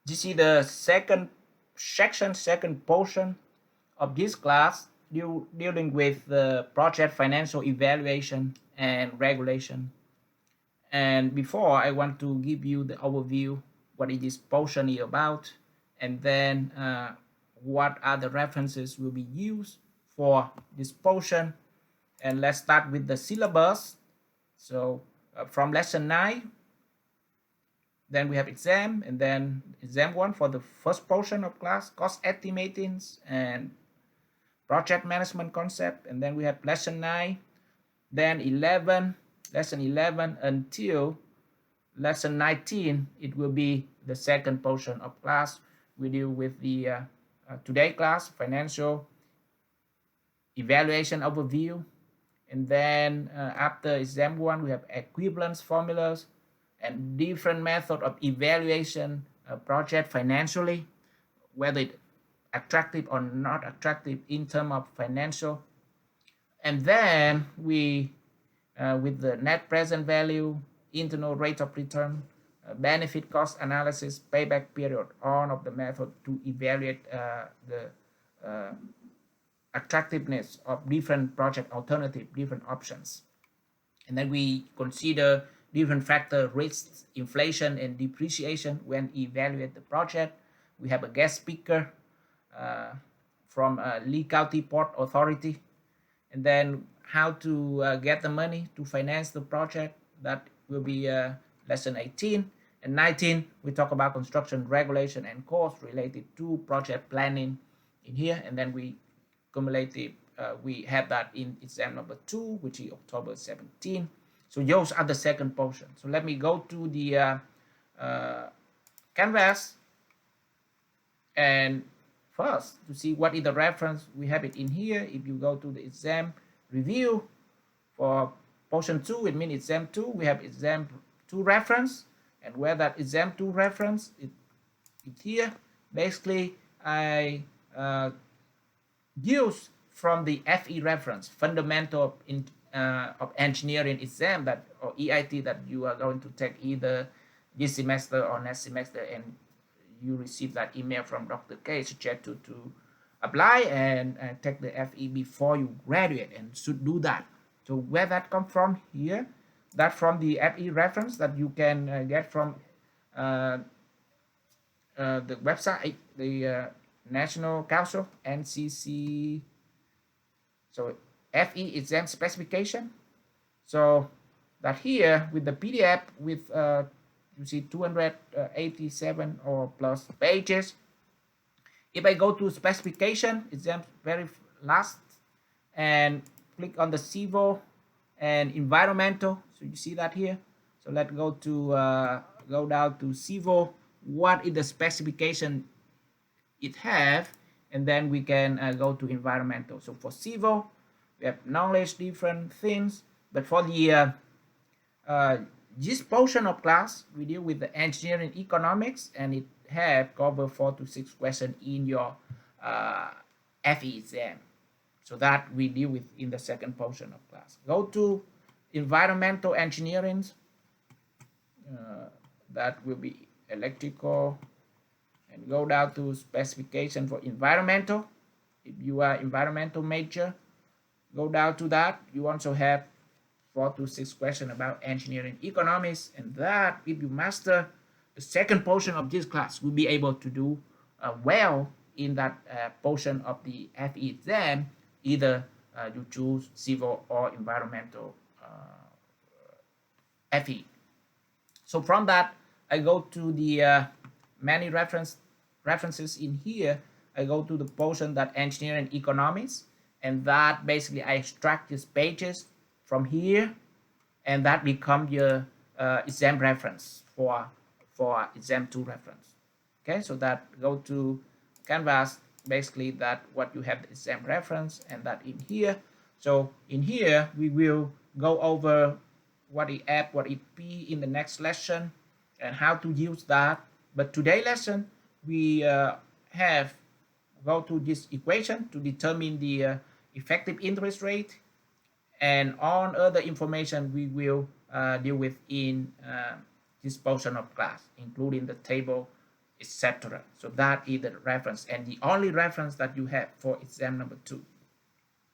This is the second section, second portion of this class dealing with the project financial evaluation and regulation. And before, I want to give you the overview what is this portion is about, and then what other references will be used for this portion. And let's start with the syllabus. So from lesson 9, then we have exam, and then exam 1 for the first portion of class, cost estimating and project management concept. And then we have lesson 9, then lesson 11 until lesson 19. It will be the second portion of class. We deal with the today class, financial evaluation overview. And then after exam 1, we have equivalence formulas and different method of evaluation project financially, whether it attractive or not attractive in terms of financial. And then we with the net present value, internal rate of return, benefit cost analysis, payback period, all of the method to evaluate the attractiveness of different project alternative, different options. And then we consider different factor, risks, inflation and depreciation when evaluate the project. We have a guest speaker from Lee County Port Authority. And then how to get the money to finance the project. That will be lesson 18. And 19, we talk about construction regulation and costs related to project planning in here. And then we cumulative, we have that in exam number 2, which is October 17. So those are the second portion. So let me go to the Canvas, and first to see what is the reference, we have it in here. If you go to the exam review for portion 2, it means exam 2, we have exam 2 reference, and where that exam 2 reference it here. Basically I use from the FE reference, fundamental of engineering exam, that or EIT, that you are going to take either this semester or next semester, and you receive that email from Dr. K suggest to apply and take the FE before you graduate, and should do that. So where that come from here, that from the FE reference that you can get from the website, the National Council, NCC. So FE exam specification. So that here with the PDF with you see 287 or plus pages. If I go to specification, exam very last, and click on the civil and environmental, so you see that here. So let's go to go down to civil. What is the specification it have, and then we can go to environmental. So for civil, we have knowledge, different things, but for the this portion of class, we deal with the engineering economics, and it have cover 4 to 6 questions in your FE exam. So that we deal with in the second portion of class. Go to environmental engineering. That will be electrical, and go down to specification for environmental. If you are environmental major, go down to that. You also have 4 to 6 questions about engineering economics, and that if you master the second portion of this class, will be able to do well in that portion of the FE exam. Either you choose civil or environmental FE. So from that, I go to the many references in here. I go to the portion that engineering economics, and that basically I extract these pages from here, and that become your exam reference for exam 2 reference. Okay, so that go to Canvas, basically that what you have the exam reference, and that in here. So in here we will go over what is F, what is P in the next lesson, and how to use that. But today lesson we have go to this equation to determine the effective interest rate, and all other information we will deal with in this portion of class, including the table etc. So that is the reference and the only reference that you have for exam number 2.